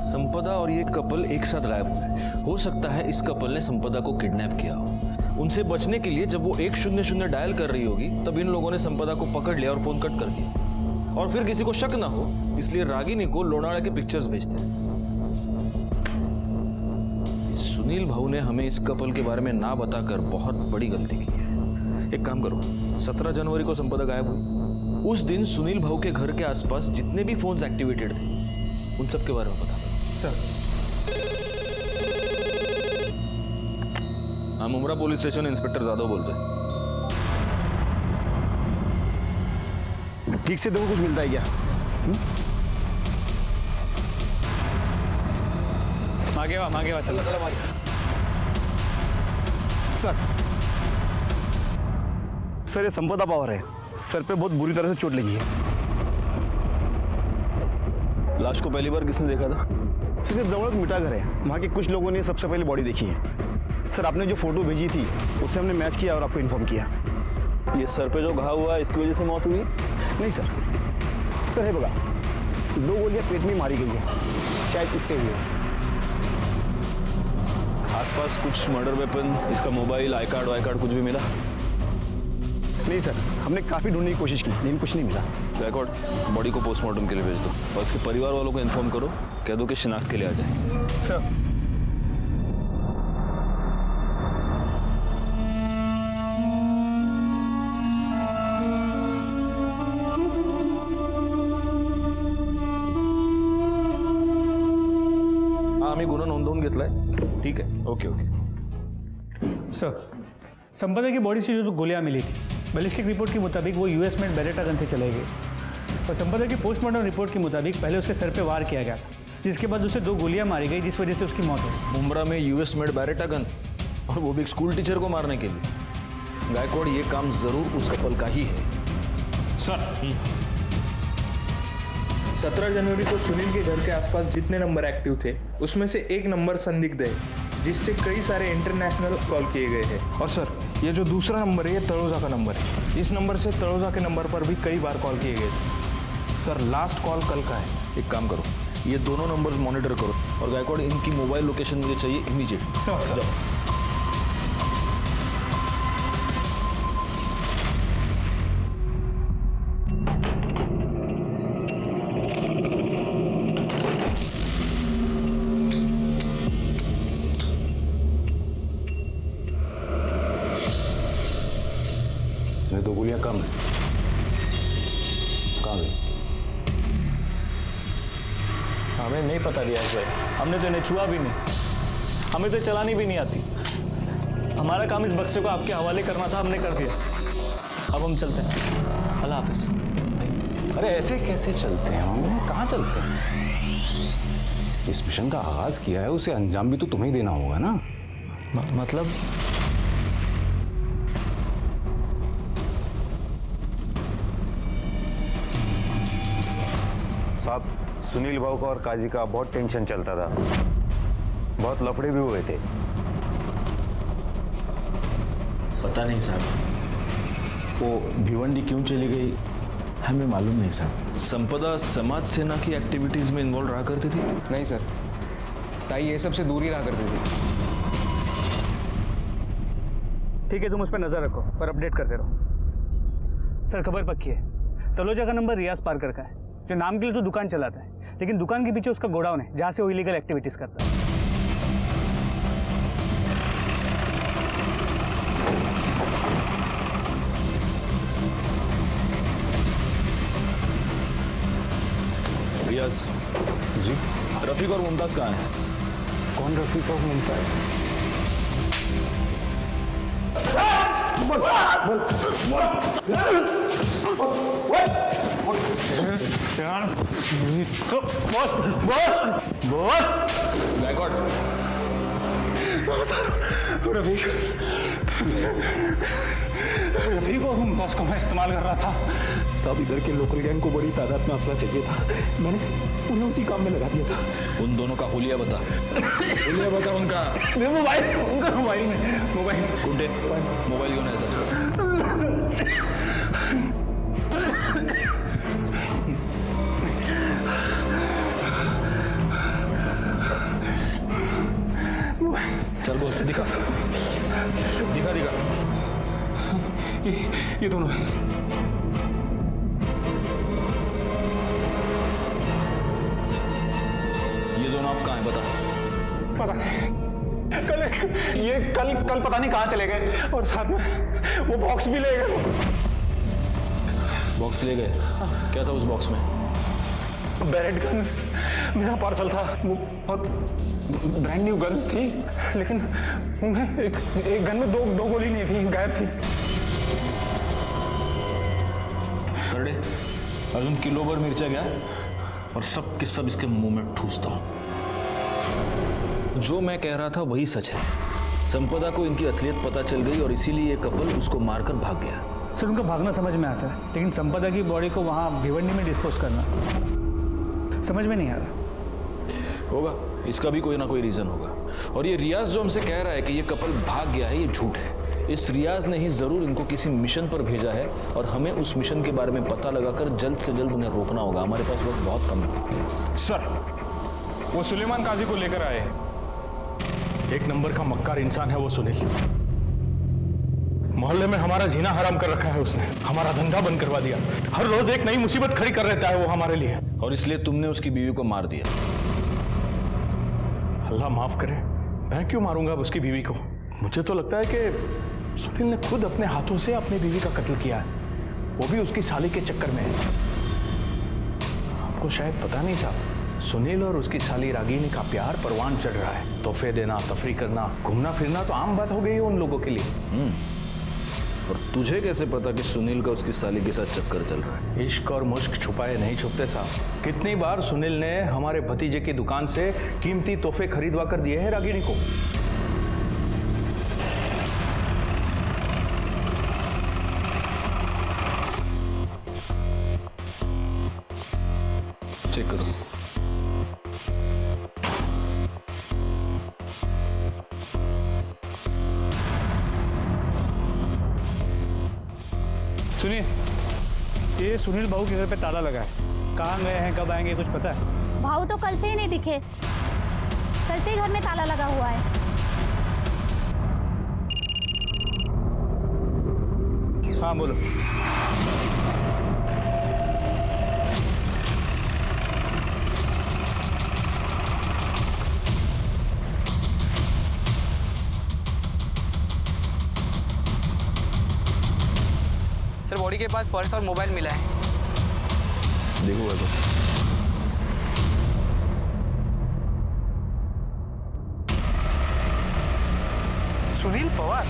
संपदा और ये कपल एक साथ गायब हुए। हो सकता है इस कपल ने संपदा को किडनैप किया हो। उनसे बचने के लिए जब वो 100 डायल कर रही होगी तब इन लोगों ने संपदा को पकड़ लिया और फोन कट कर दिया, और फिर किसी को शक ना हो इसलिए रागिनी को लोनावाला के पिक्चर्स भेजते हैं। सुनील भाऊ ने हमें इस कपल के बारे में ना बताकर बहुत बड़ी गलती की है। एक काम करो, 17 जनवरी को संपदा गायब हुई। उस दिन सुनील भाऊ के घर के आसपास जितने भी फोन्स एक्टिवेटेड थे उन सब के बारे में बता दो। सर हम उमरा पुलिस स्टेशन इंस्पेक्टर जादव बोलते हैं। ठीक से देखो कुछ मिलता है क्या? मागे वा चलो। सर ये संपदा पवार है, सर पे बहुत बुरी तरह से चोट लगी है। लाश को पहली बार किसने देखा था? सर ये जवळ मिठा घर है, वहाँ के कुछ लोगों ने सबसे पहले बॉडी देखी है। सर आपने जो फोटो भेजी थी उससे हमने मैच किया और आपको इन्फॉर्म किया। ये सर पे जो घाव हुआ इसकी वजह से मौत हुई? नहीं सर, सर है बघा 2 गोलियां पेट में मारी गई है, शायद इससे हुई है। आसपास कुछ मर्डर वेपन, इसका मोबाइल, आई कार्ड कुछ भी मिला? नहीं सर, हमने काफ़ी ढूंढने की कोशिश की लेकिन कुछ नहीं मिला। रिकॉर्ड बॉडी को पोस्टमार्टम के लिए भेज दो और इसके परिवार वालों को इन्फॉर्म करो, कह दो कि शिनाख्त के लिए आ जाए। सर आम्ही गुन्हा नोंदवून घेतलाय, ठीक है, ओके। सर संपदा की बॉडी से जो गोलियां मिली थी बैलिस्टिक रिपोर्ट के मुताबिक वो यूएस मेड बेरेटा गन से चले गए, और संपदा की पोस्टमार्टम रिपोर्ट के मुताबिक पहले उसके सर पे वार किया गया था, जिसके बाद उसे 2 गोलियां मारी गई जिस वजह से उसकी मौत हुई। मुंब्रा में यूएस मेड बैरेटा गन, और वो भी एक स्कूल टीचर को मारने के लिए। गायकवाड़ ये काम जरूर उस कपल का ही है। सर 17 जनवरी को सुनील के घर के आसपास जितने नंबर एक्टिव थे उसमें से एक नंबर संदिग्ध है, जिससे कई सारे इंटरनेशनल कॉल किए गए हैं। और सर ये जो दूसरा नंबर है ये तलोजा का नंबर है, इस नंबर से तलोजा के नंबर पर भी कई बार कॉल किए गए थे। सर लास्ट कॉल कल का है। एक काम करो, ये दोनों नंबर्स मॉनिटर करो और गायकवाड़ इनकी मोबाइल लोकेशन मुझे चाहिए इमीडिएट। सर इसमें 2 गोलियां कम है। कहाँ गई? हमें नहीं पता रियाज भाई, हमने तो इन्हें छुआ भी नहीं, हमें तो चलानी भी नहीं आती। हमारा काम इस बक्से को आपके हवाले करना था, हमने कर दिया। अब हम चलते हैं, अल्लाह हाफिज। अरे ऐसे कैसे चलते हैं हम? कहाँ चलते हैं? इस मिशन का आगाज किया है, उसे अंजाम भी तो तुम्हें ही देना होगा ना। मतलब साहब सुनील भाऊ का और काजी का बहुत टेंशन चलता था, बहुत लफड़े भी हुए थे। पता नहीं साहब, वो भिवंडी क्यों चली गई हमें मालूम नहीं साहब। संपदा समाज सेना की एक्टिविटीज में इन्वॉल्व रहा करती थी? नहीं सर, ताई ये सब से दूर ही रहा करती थी। ठीक है, तुम उस पर नजर रखो पर अपडेट करते रहो। सर खबर पक्की है, तलोजा का नंबर रियाज पारकर का है, जो नाम के लिए तो दुकान चलाता है, लेकिन दुकान के पीछे उसका गोडाउन है जहाँ से वो इलीगल एक्टिविटीज करता है। रियाज जी रफीक और मुमताज कहाँ हैं? कौन रफीक और मुमताज? गायकवाड़ रफीक और मुमताज को मैं इस्तेमाल कर रहा था। सब इधर के लोकल गैंग को बड़ी तादाद में असला चाहिए था, मैंने उन्हें उसी काम में लगा दिया था। उन दोनों का हुलिया बता, हुलिया बता उनका। मोबाइल, उनका मोबाइल में मोबाइल गुड्डे मोबाइल क्यों नहीं है? चल बोल, दिखा दिखा दिखा। ये दोनों हैं। ये दोनों आप कहाँ हैं बता? पता नहीं, कल पता नहीं कहाँ चले गए, और साथ में वो बॉक्स भी ले गए। बॉक्स ले गए? क्या था उस बॉक्स में? बैरेट गन्स, मेरा पार्सल था वो, और ब्रांड न्यू गन्स थी, लेकिन उनमें एक गन में दो गोली नहीं थी, गायब थी। करड़े, अर्जुन किलो भर मिर्चा गया और सब के सब इसके मुंह में ठूसता हूं। जो मैं कह रहा था वही सच है। संपदा को इनकी असलियत पता चल गई और इसीलिए ये कपल उसको मारकर भाग गया। सर उनका भागना समझ में आता है, लेकिन संपदा की बॉडी को वहाँ भिवंडी में डिस्पोज करना समझ में नहीं आ रहा। होगा, इसका भी कोई ना कोई रीजन होगा। और ये रियाज जो हमसे कह रहा है कि ये कपल भाग गया है, ये झूठ है। इस रियाज ने ही जरूर इनको किसी मिशन पर भेजा है और हमें उस मिशन के बारे में पता लगाकर जल्द से जल्द उन्हें रोकना होगा। हमारे पास वक्त बहुत कम है। सर, वो सुलेमान काजी को लेकर आए हैं। एक नंबर का मक्कार इंसान है वो सुनील। मोहल्ले में हमारा जीना हराम कर रखा है उसने, हमारा धंधा बंद करवा दिया। हर रोज एक नई मुसीबत खड़ी कर रहता है वो हमारे लिए। और इसलिए तुमने उसकी बीवी को मार दिया। अल्लाह माफ करे, मैं क्यों मारूंगा अब उसकी बीवी को? मुझे तो लगता है कि सुनील ने खुद अपने हाथों से अपनी बीवी का कत्ल किया है, वो भी उसकी साली के चक्कर में है। आपको शायद पता नहीं था, सुनील और उसकी साली रागिनी का प्यार परवान चढ़ रहा है। तोहफे देना, तफरी करना, घूमना फिरना तो आम बात हो गई है उन लोगों के लिए। और तुझे कैसे पता कि सुनील का उसकी साली के साथ चक्कर चल रहा है? इश्क और मुश्क छुपाए नहीं छुपते साहब। कितनी बार सुनील ने हमारे भतीजे की दुकान से कीमती तोहफे खरीदवा कर दिए हैं रागिनी को। चेक करो। सुनिए, ये सुनील बाबू के घर पे ताला लगा है। कहाँ गए हैं, कब आएंगे, कुछ पता है? भाऊ तो कल से ही नहीं दिखे, कल से ही घर में ताला लगा हुआ है। हाँ बोलो। सर, बॉडी के पास पर्स और मोबाइल मिला है। देखो तो सुनील पवार,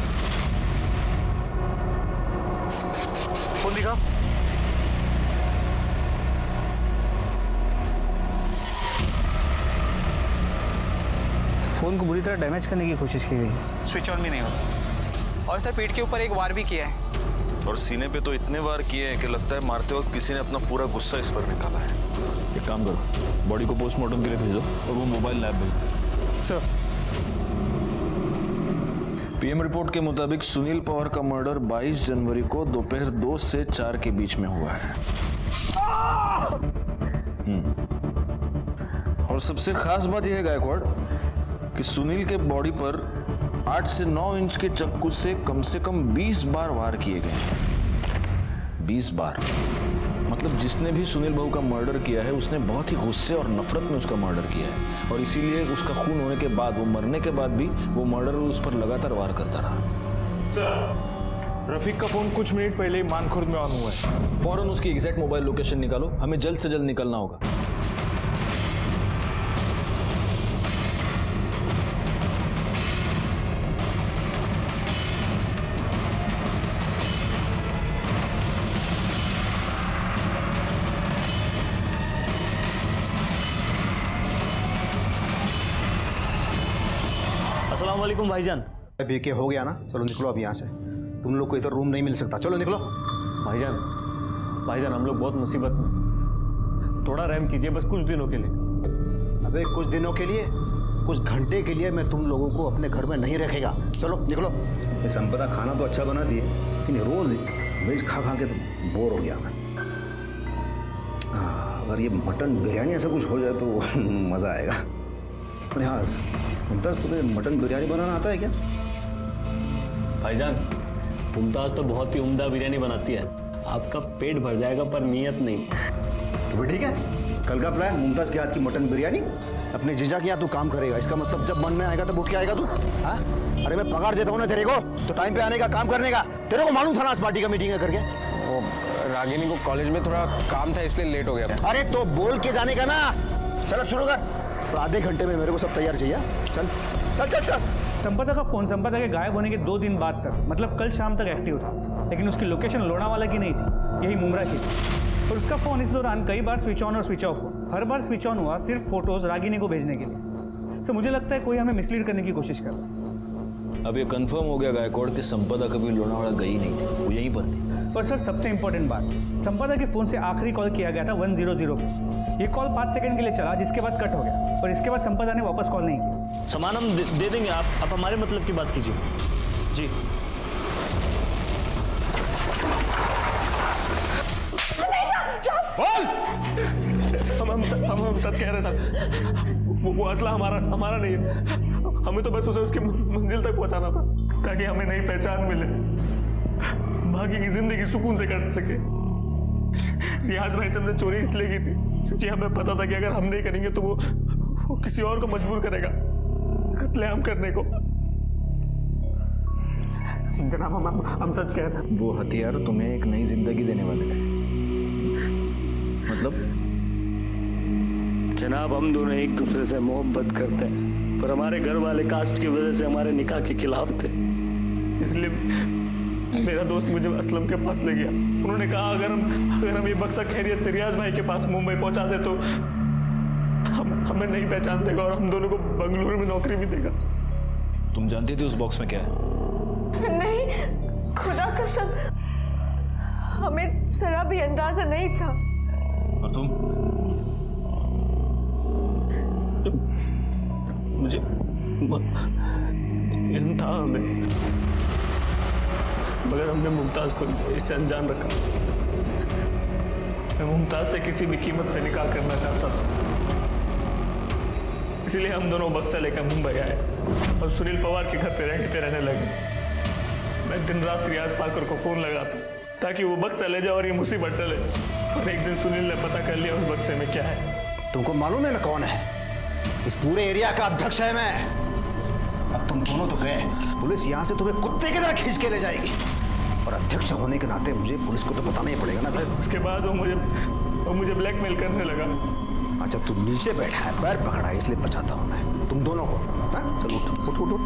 फोन दिखाओ। फोन को बुरी तरह डैमेज करने की कोशिश की गई, स्विच ऑन भी नहीं होता। और सर, पीठ के ऊपर एक वार भी किया है। और सीने पे तो इतने बार किए हैं कि लगता है मारते वक्त किसी ने अपना पूरा गुस्सा इस पर निकाला है। एक काम करो, बॉडी को पोस्टमार्टम के लिए भेजो और वो मोबाइल लैब भेजो। सर, पीएम रिपोर्ट के मुताबिक सुनील पवार का मर्डर 22 जनवरी को दोपहर 2 से 4 के बीच में हुआ है। और सबसे खास बात यह है गायकवाड़ कि सुनील के बॉडी पर 8 से 9 इंच के चाकू से कम 20 बार वार किए गए। 20 बार मतलब जिसने भी सुनील बाबू का मर्डर किया है उसने बहुत ही गुस्से और नफरत में उसका मर्डर किया है, और इसीलिए उसका खून होने के बाद, वो मरने के बाद भी वो मर्डर उस पर लगातार वार करता रहा। सर, रफीक का फोन कुछ मिनट पहले ही मानखुर्द में ऑन हुआ है। फौरन उसकी एग्जैक्ट मोबाइल लोकेशन निकालो, हमें जल्द से जल्द निकलना होगा। अस्सलाम वालेकुम भाईजान। बीके हो गया ना, चलो निकलो अब यहाँ से। तुम लोग को इधर रूम नहीं मिल सकता, चलो निकलो। भाईजान हम लोग बहुत मुसीबत में, थोड़ा रहम कीजिए बस कुछ दिनों के लिए। अबे कुछ दिनों के लिए, कुछ घंटे के लिए मैं तुम लोगों को अपने घर में नहीं रखेगा। चलो निकलो। ये संपदा खाना तो अच्छा बना दिए, लेकिन रोज वेज खा खा के तो बोर हो गया मैं। अगर ये मटन बिरयानी ऐसा कुछ हो जाए तो मज़ा आएगा। अरे हाँ, मुमताज़, तुम्हें मटन बिरयानी बनाना आता है क्या? भाईजान मुमताज तो बहुत ही उम्दा बिरयानी बनाती है, आपका पेट भर जाएगा पर नीयत नहीं। तो ठीक है, कल का प्लान मुमताज के हाथ की मटन बिरयानी, अपने जीजा के यहाँ तू काम करेगा। इसका मतलब जब मन में आएगा तब उठ के आएगा तू। हाँ, अरे मैं पगार देता हूँ ना तेरे को, तो टाइम पे आने का, काम करने का। तेरे को मालूम था ना इस पार्टी का मीटिंग है करके। वो रागिनी को कॉलेज में थोड़ा काम था इसलिए लेट हो गया। अरे तो बोल के जाने का ना। चल अब शुरू कर, तो आधे घंटे में मेरे को सब तैयार चाहिए। चल चल चल चल। संपदा का फोन संपदा के गायब होने के 2 दिन बाद तक, मतलब कल शाम तक एक्टिव था, लेकिन उसकी लोकेशन लोनावाला की नहीं थी, यही मुमरा की थी। और उसका फोन इस दौरान कई बार स्विच ऑन और स्विच ऑफ हुआ। हर बार स्विच ऑन हुआ सिर्फ फोटोज रागिनी को भेजने के लिए। सो मुझे लगता है कोई हमें मिसलीड करने की कोशिश कर रहा है। अब ये कंफर्म हो गया गायकवाड़ कि संपदा कभी लोनावाला गई नहीं थी, वो यहीं पर थी। और सर सबसे इंपॉर्टेंट बात, संपदा के फोन से आखिरी कॉल किया गया था 100 पे। ये कॉल 5 सेकंड के लिए चला, जिसके बाद कट हो गया, और इसके बाद संपदा ने वापस कॉल नहीं किया। सामान हम दे देंगे, आप हमारे मतलब की बात कीजिए जी। हम सच कह रहे हैं सर, वो असला हमारा नहीं है। हमें तो बस उसे उसकी मंजिल तक पहुंचाना था ताकि हमें नई पहचान मिले, बाकी की जिंदगी सुकून से कट सके। रियाज भाई से हमने चोरी इसलिए की थी क्योंकि हमें पता था कि अगर हम नहीं करेंगे तो वो किसी और को मजबूर करेगा कत्लेआम करने को। जनाब हम सच कह रहे हैं। वो हथियार तुम्हें एक नई जिंदगी देने वाले थे। मतलब जनाब हम दोनों एक दूसरे से मोहब्बत करते हैं, पर हमारे घर वाले कास्ट की वजह से हमारे निकाह के खिलाफ थे। इसलिए मेरा दोस्त मुझे असलम के पास ले गया। उन्होंने कहा अगर हम ये बक्सा खैरियत से रियाज भाई के पास मुंबई पहुंचा दे तो हमें नहीं पहचान देगा और हम दोनों को बंगलुरु में नौकरी भी देगा। तुम जानती थी उस बॉक्स में क्या है? नहीं, खुदा कसम, हमें जरा भी अंदाजा नहीं था। और तुम? मुझे इल्म था हमें, मगर हमने मुमताज को इससे अनजान रखा। मैं मुमताज से किसी भी कीमत पे निकाह करना चाहता था, इसलिए हम दोनों बक्सा लेकर मुंबई आए और सुनील पवार के घर पे रेंट पे रहने लगे। मैं दिन रात रियाज पाकर को फोन लगाता ताकि वो बक्सा ले जाए और ये मुसीबत टले। और एक दिन सुनील ने पता कर लिया उस बक्से में क्या है। तुमको मालूम है मैं कौन है? इस पूरे एरिया का अध्यक्ष है मैं। अब तुम दोनों तो गए, पुलिस यहाँ से तुम्हें कुत्ते की तरह खींच के ले जाएगी, और अध्यक्ष होने के नाते मुझे पुलिस को तो बताना ही पड़ेगा ना। उसके बाद वो मुझे ब्लैकमेल करने लगा। अच्छा तू नीचे बैठा है, पैर पकड़ा है, इसलिए बचाता हूँ मैं तुम दोनों को। हाँ चलो उठ उठ उठ उठ।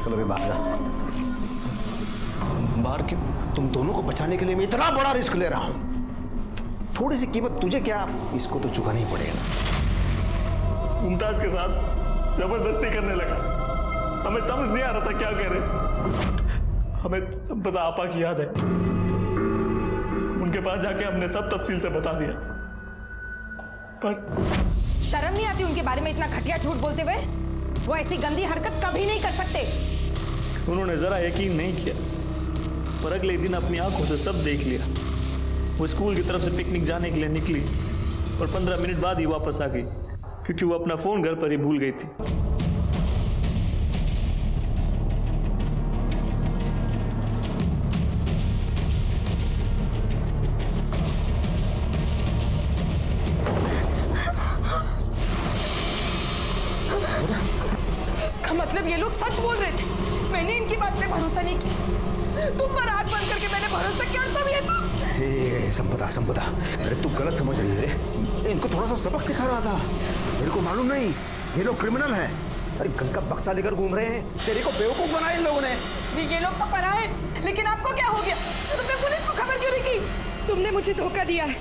चलो भाई बाहर जा। बाहर क्यों? तुम दोनों को बचाने के लिए मैं इतना बड़ा रिस्क ले रहा हूँ, थोड़ी सी कीमत तुझे क्या, इसको तो चुकाना ही पड़ेगा। मुमताज के साथ जबरदस्ती करने लगा, हमें समझ नहीं आ रहा था क्या करें। हमें संपदा आपा की याद है, उनके पास जाके हमने सब तफसील से बता दिया, पर शर्म नहीं आती उनके बारे में इतना घटिया झूठ बोलते हुए? वो ऐसी गंदी हरकत कभी नहीं कर सकते। उन्होंने जरा यकीन नहीं किया, पर अगले दिन अपनी आंखों से सब देख लिया। वो स्कूल की तरफ से पिकनिक जाने के लिए निकली और 15 मिनट बाद ही वापस आ गई क्योंकि वो अपना फोन घर पर ही भूल गई थी। इसका मतलब ये लोग सच बोल रहे थे। मैंने इनकी बात पे भरोसा नहीं किया। तुम पर आंख बंद करके मैंने भरोसा किया, तब ये सब। संपदा, अरे तू गलत समझ रही है। इनको थोड़ा सा सबक सिखा रहा था। मेरे को मालूम नहीं ये लोग क्रिमिनल हैं। अरे गन का बक्सा लेकर घूम रहे हैं, तेरे को बेवकूफ बनाया इन लोगों ने। ये लोग तो पराए, लेकिन आपको क्या हो गया? तुमने पुलिस को खबर क्यों नहीं की? तुमने मुझे धोखा दिया है।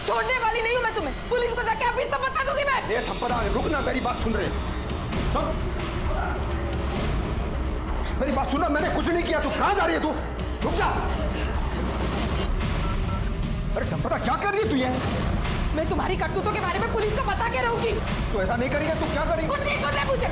छोड़ने वाली नहीं हूँ मैं तुम्हें। पुलिस को जाके अभी सब बता दूंगी मैं। ये संपदा, रुक ना, मेरी बात सुन रहे। मेरी बात सुनना, मैंने कुछ नहीं किया। तू कहाँ जा रही है? तू रुक जा। अरे संपदा क्या कर रही है तू ये? मैं तुम्हारी करतूतों के बारे में पुलिस को बता के रहूंगी। तू ऐसा नहीं करेगी तो क्या करेगी? कुछ नहीं सुनना मुझे।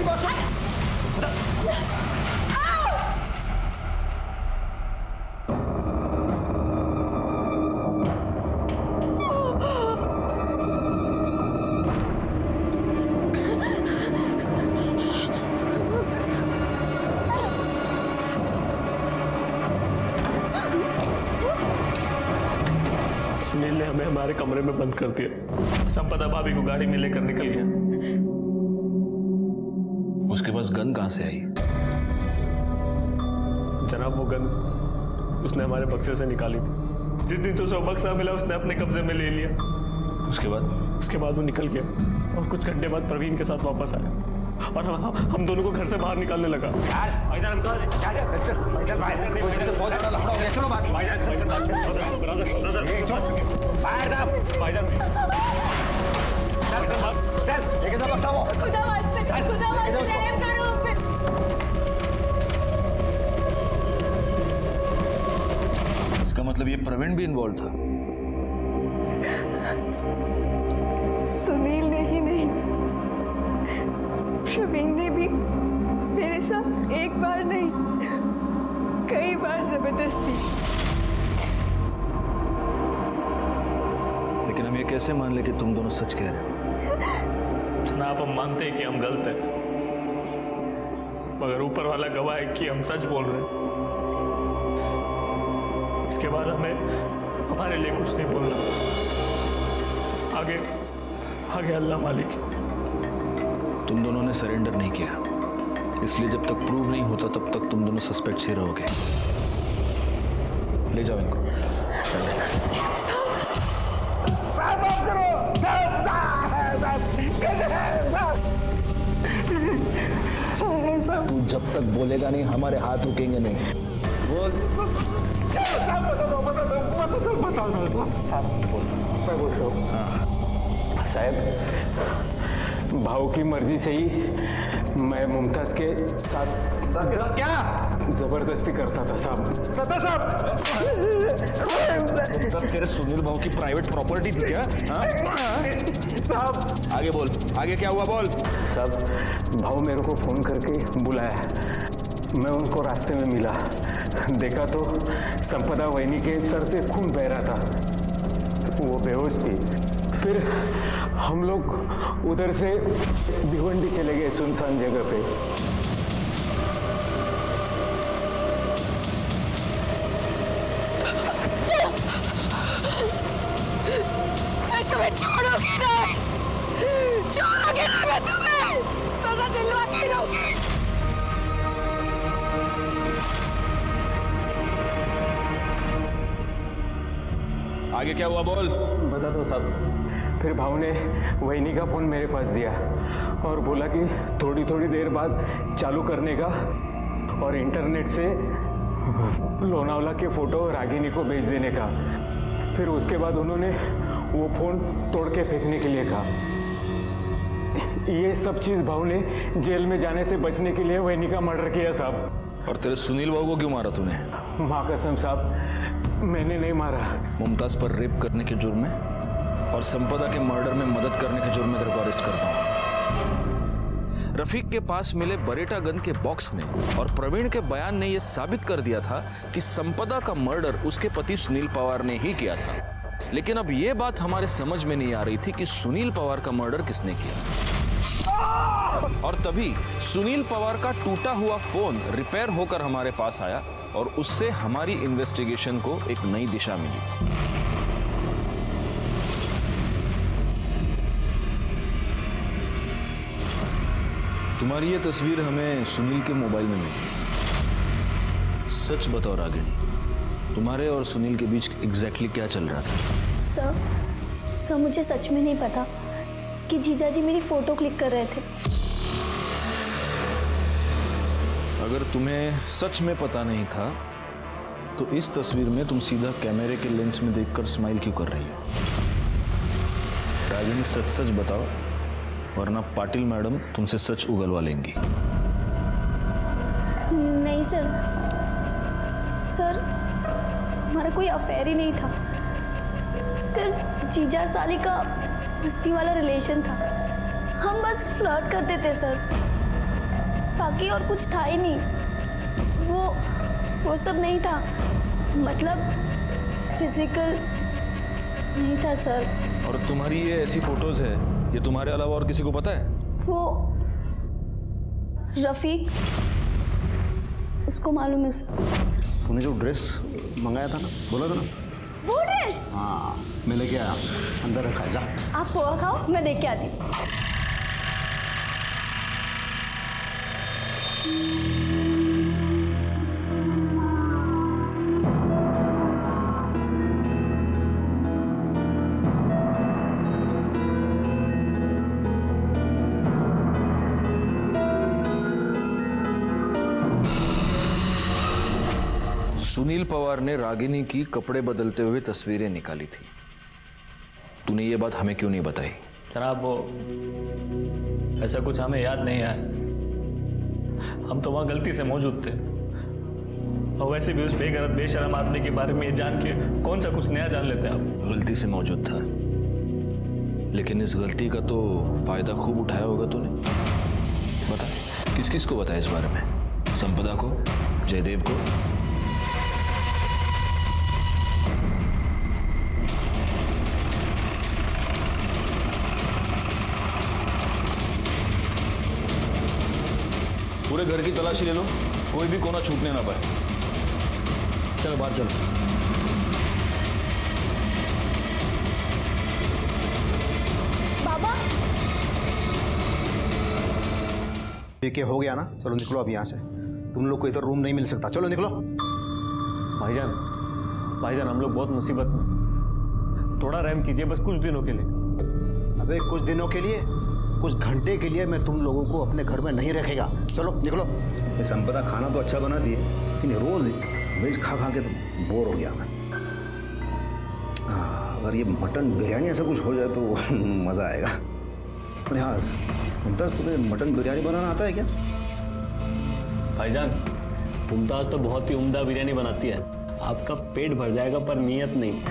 सुनील ने हमें हमारे कमरे में बंद कर दिया। संपदा भाभी को गाड़ी में लेकर निकल गया। उसके पास गन कहाँ से आई? जनाब, वो गन उसने हमारे बक्से से निकाली थी। जिस दिन तो उसे बक्सा मिला उसने अपने कब्जे में ले लिया। उसके बाद वो निकल गया और कुछ घंटे बाद प्रवीण के साथ वापस आया और हम दोनों को घर से बाहर निकालने लगा। खुदा वास्ते रहम करो उस पे। इसका मतलब ये प्रवीण भी इन्वॉल्व था। सुनील ने ही नहीं, प्रवीण ने भी मेरे साथ एक बार नहीं कई बार जबरदस्ती। लेकिन हम ये कैसे मान ले कि तुम दोनों सच कह रहे हो? जनाब, हम मानते हैं कि हम गलत हैं, मगर ऊपर वाला गवाह है कि हम सच बोल रहे हैं। इसके बाद हमें हमारे लिए कुछ नहीं बोलना। आगे अल्लाह मालिक। तुम दोनों ने सरेंडर नहीं किया, इसलिए जब तक प्रूव नहीं होता तब तक तुम दोनों सस्पेक्ट्स ही रहोगे। ले जाओ इनको। तू जब तक बोलेगा नहीं हमारे हाथ रुकेंगे नहीं। बोल। साहब, भाव की मर्जी से ही मैं मुमताज के साथ क्या जबरदस्ती करता था साहब। मुमताज तेरे सुनील भाव की प्राइवेट प्रॉपर्टी थी क्या? साहब आगे बोल, आगे क्या हुआ बोल। साहब, भाव मेरे को फोन करके बुलाया। मैं उनको रास्ते में मिला, देखा तो संपदा वैनी के सर से खून बह रहा था। वो बेहोश थी। फिर हम लोग उधर से भिवंडी चले गए सुनसान जगह पे। तुम्हें छोड़ोगी नहीं, छोड़ोगी नहीं मैं तुम्हें, सजा दिलवा के रहूंगी। आगे क्या हुआ बोल। बता दो साहब। फिर भाव ने वैनी का फोन मेरे पास दिया और बोला कि थोड़ी थोड़ी देर बाद चालू करने का और इंटरनेट से लोनावला के फोटो रागिनी को भेज देने का। फिर उसके बाद उन्होंने वो फोन तोड़ के फेंकने के लिए कहा। ये सब चीज भाव ने जेल में जाने से बचने के लिए वैनी का मर्डर किया साहब। और तेरे सुनील भाव को क्यों मारा तूने? माँ कसम साहब, मैंने नहीं मारा। मुमताज पर रेप करने के जुर्म में और संपदा के मर्डर में मदद करने के जुर्म में तेरे को अरेस्ट करता हूं। रफीक के पास मिले बरेटा गन के बॉक्स ने और प्रवीण के बयान ने यह साबित कर दिया था कि संपदा का मर्डर उसके पति सुनील पवार ने ही किया था। लेकिन अब यह बात हमारे समझ में नहीं आ रही थी कि सुनील पवार का मर्डर किसने किया। और तभी सुनील पवार का टूटा हुआ फोन रिपेयर होकर हमारे पास आया और उससे हमारी इन्वेस्टिगेशन को एक नई दिशा मिली। तुम्हारी ये तस्वीर हमें सुनील के मोबाइल में मिली। सच बताओ रागिनी, तुम्हारे और सुनील के बीच एग्जैक्टली क्या चल रहा था? सर मुझे सच में नहीं पता कि जीजा जी मेरी फोटो क्लिक कर रहे थे। अगर तुम्हें सच में पता नहीं था तो इस तस्वीर में तुम सीधा कैमरे के लेंस में देखकर स्माइल क्यों कर रही हो? रागिनी, सच सच बताओ, वरना पाटिल मैडम तुमसे सच उगलवा लेंगी। नहीं सर हमारा कोई अफेयर ही नहीं था। सिर्फ जीजा साली का मस्ती वाला रिलेशन था। हम बस फ्लर्ट करते थे सर, बाकी और कुछ था ही नहीं। वो सब नहीं था, मतलब फिजिकल नहीं था सर। और तुम्हारी ये ऐसी फोटोज है, ये तुम्हारे अलावा और किसी को पता है? वो रफीक, उसको मालूम है सर। तूने जो ड्रेस मंगाया था ना, बोला था ना, वो ड्रेस? हाँ मैं लेके आया, अंदर रखा है, जा। आप पोहा खाओ, मैं देख के आती हूँ। सुनील पवार ने रागिनी की कपड़े बदलते हुए तस्वीरें निकाली थी। तूने ये बात हमें क्यों नहीं बताई? जनाब वो ऐसा कुछ हमें याद नहीं आया, हम तो वहाँ गलती से मौजूद थे। और वैसे भी उस बेगैरत बेशरम आदमी के बारे में ये जान के कौन सा कुछ नया जान लेते हैं आप। गलती से मौजूद था, लेकिन इस गलती का तो फायदा खूब उठाया होगा तूने। बता, किस किस को बताया इस बारे में? संपदा को, जयदेव को? पूरे घर की तलाशी ले लो, कोई भी कोना छूटने ना पाए। चलो बाहर चलो। बाबा, ये हो गया ना, चलो निकलो अब यहाँ से। तुम लोग को इधर रूम नहीं मिल सकता, चलो निकलो। भाईजान, भाईजान हम लोग बहुत मुसीबत में, थोड़ा रहम कीजिए बस कुछ दिनों के लिए। अबे कुछ दिनों के लिए, कुछ घंटे के लिए मैं तुम लोगों को अपने घर में नहीं रखेगा। चलो निकलो। ये संपदा खाना तो अच्छा बना दिए, लेकिन रोज वेज खा खा के तो बोर हो गया मैं। अगर ये मटन बिरयानी ऐसा कुछ हो जाए तो मज़ा आएगा। अरे हाँ मुमताज़, तुम्हें मटन बिरयानी बनाना आता है क्या? भाईजान मुमताज़ तो बहुत ही उम्दा बिरयानी बनाती है, आपका पेट भर जाएगा पर नीयत नहीं।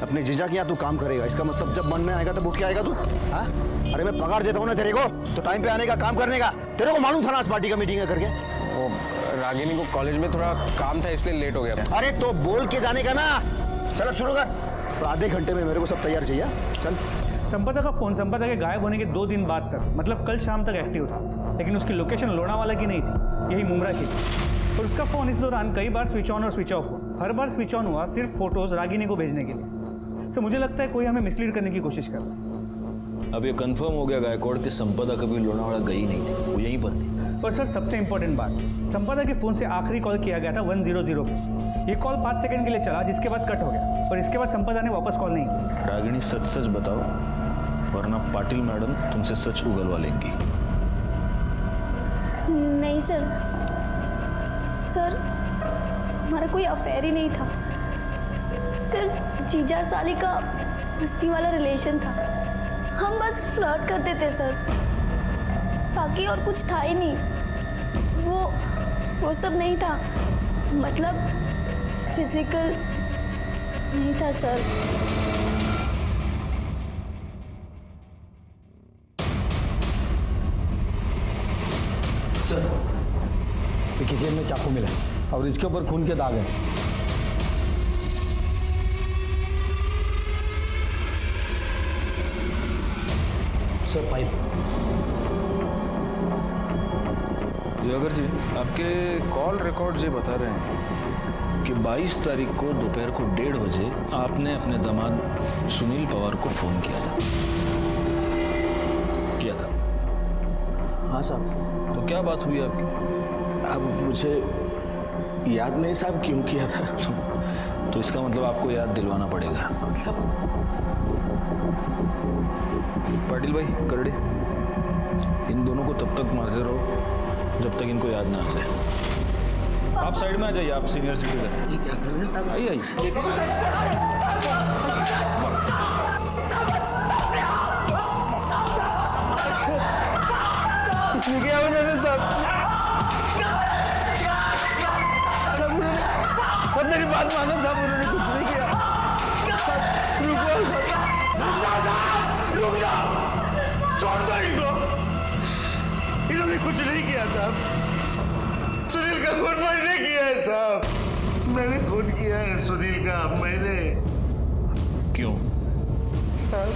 अपने जीजा के यहाँ तू काम करेगा, इसका मतलब जब मन में आएगा तब उठ के आएगा तू? हाँ, अरे मैं पगार देता हूँ ना तेरे को, तो टाइम पे आने का, काम करने का। तेरे को मालूम था ना इस पार्टी का मीटिंग है करके? वो रागिनी को कॉलेज में थोड़ा काम था इसलिए लेट हो गया। अरे तो बोल के जाने का ना। चल अब शुरू कर, तो आधे घंटे में मेरे को सब तैयार चाहिए। चल। संपदा का फोन संपदा के गायब होने के 2 दिन बाद तक, मतलब कल शाम तक एक्टिव था, लेकिन उसकी लोकेशन लोनावाला की नहीं थी, यही मुमरा की थी। और उसका फोन इस दौरान कई बार स्विच ऑन और स्विच ऑफ हुआ। हर बार स्विच ऑन हुआ सिर्फ फोटोज रागिनी को भेजने के लिए। सो मुझे लगता है कोई हमें मिसलीड करने की कोशिश कर रहा है। अब ये कंफर्म हो गया गायकवाड़ कि संपदा कभी लोनावाला गई नहीं थी, वो यहीं पर थी। और सर सबसे इंपॉर्टेंट बात, संपदा के फोन से आखिरी कॉल किया गया था 100 पे। ये कॉल 5 सेकंड के लिए चला, जिसके बाद कट हो गया, और इसके बाद संपदा ने वापस कॉल नहीं की। रागिनी सच सच बताओ, वरना पाटिल मैडम तुमसे सच उगलवा लेंगी। नहीं सर, सर हमारा कोई अफेयर ही नहीं था, सिर्फ जीजा साली का मस्ती वाला रिलेशन था। हम बस फ्लर्ट करते थे सर, बाकी और कुछ था ही नहीं। वो सब नहीं था, मतलब फिजिकल नहीं था सर। सर, किचन में चाकू मिला और इसके ऊपर खून के दाग हैं। Sir pipe. दिवाकर जी, आपके कॉल रिकॉर्ड ये बता रहे हैं कि 22 तारीख को दोपहर को 1:30 बजे आपने अपने दामाद सुनील पवार को फोन किया था। हाँ साहब। तो क्या बात हुई आपकी? अब मुझे याद नहीं साहब क्यों किया था। तो इसका मतलब आपको याद दिलवाना पड़ेगा। पाटिल भाई, करड़े, इन दोनों को तब तक मारते रहो जब तक इनको याद ना आ जाए। आप साइड में आ जाइए, आप सीनियर सिटीजन हैं। ये क्या कर रहे हैं साहब? आइए आइए। कुछ नहीं किया उन्होंने सब मेरी बात मानो साहब, उन्होंने कुछ नहीं किया। रुक जाओ, छोड़ दो इनको, इन्होंने कुछ नहीं किया साहब। सुनील का खून मैंने किया है साहब, मैंने खून किया है सुनील का, मैंने। क्यों? साहब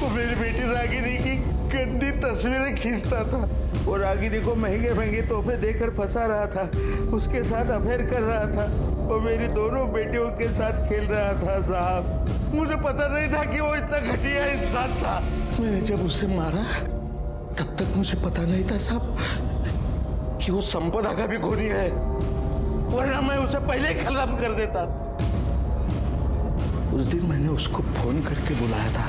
वो मेरी बेटी रागिनी की गंदी तस्वीरें खींचता था। वो रागिनी को महंगे महंगे तोहफे देकर फंसा रहा था, उसके साथ अफेयर कर रहा था। वो मेरी दोनों बेटियों के साथ खेल रहा था साहब। मुझे पता नहीं था कि वो इतना घटिया इंसान था। मैंने जब उसे मारा तब तक मुझे पता नहीं था साहब कि वो संपदा का भी खूनी है, वरना मैं उसे पहले ही खत्म कर देता। उस दिन मैंने उसको फोन करके बुलाया था।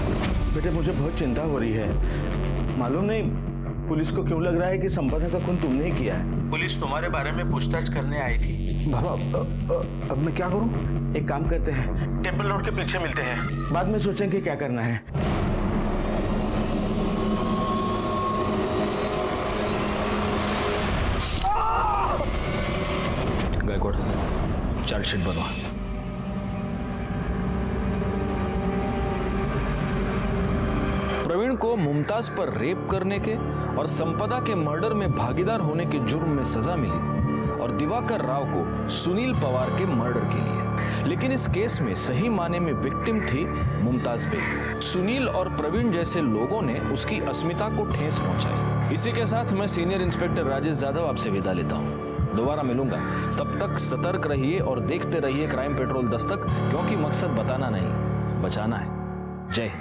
बेटे मुझे बहुत चिंता हो रही है। मालूम नहीं पुलिस को क्यों लग रहा है कि संपदा का खून तुमने ही किया है। पुलिस तुम्हारे बारे में पूछताछ करने आई थी। बाबा अब मैं क्या करूं? एक काम करते हैं, टेम्पल रोड के पीछे मिलते हैं, बाद में सोचेंगे क्या करना है। गायकवाड़, चार्जशीट बनवा। प्रवीण को मुमताज पर रेप करने के और संपदा के मर्डर में भागीदार होने के जुर्म में सजा मिली और दिवाकर राव को सुनील पवार के मर्डर के लिए। लेकिन इस केस में सही माने में विक्टिम थी मुमताज बेग। सुनील और प्रवीण जैसे लोगों ने उसकी अस्मिता को ठेस पहुंचाई। इसी के साथ मैं सीनियर इंस्पेक्टर राजेश यादव आपसे विदा लेता हूं। दोबारा मिलूंगा, तब तक सतर्क रहिए और देखते रहिए क्राइम पेट्रोल दस्तक, क्योंकि मकसद बताना नहीं, बचाना है। जय हिंद।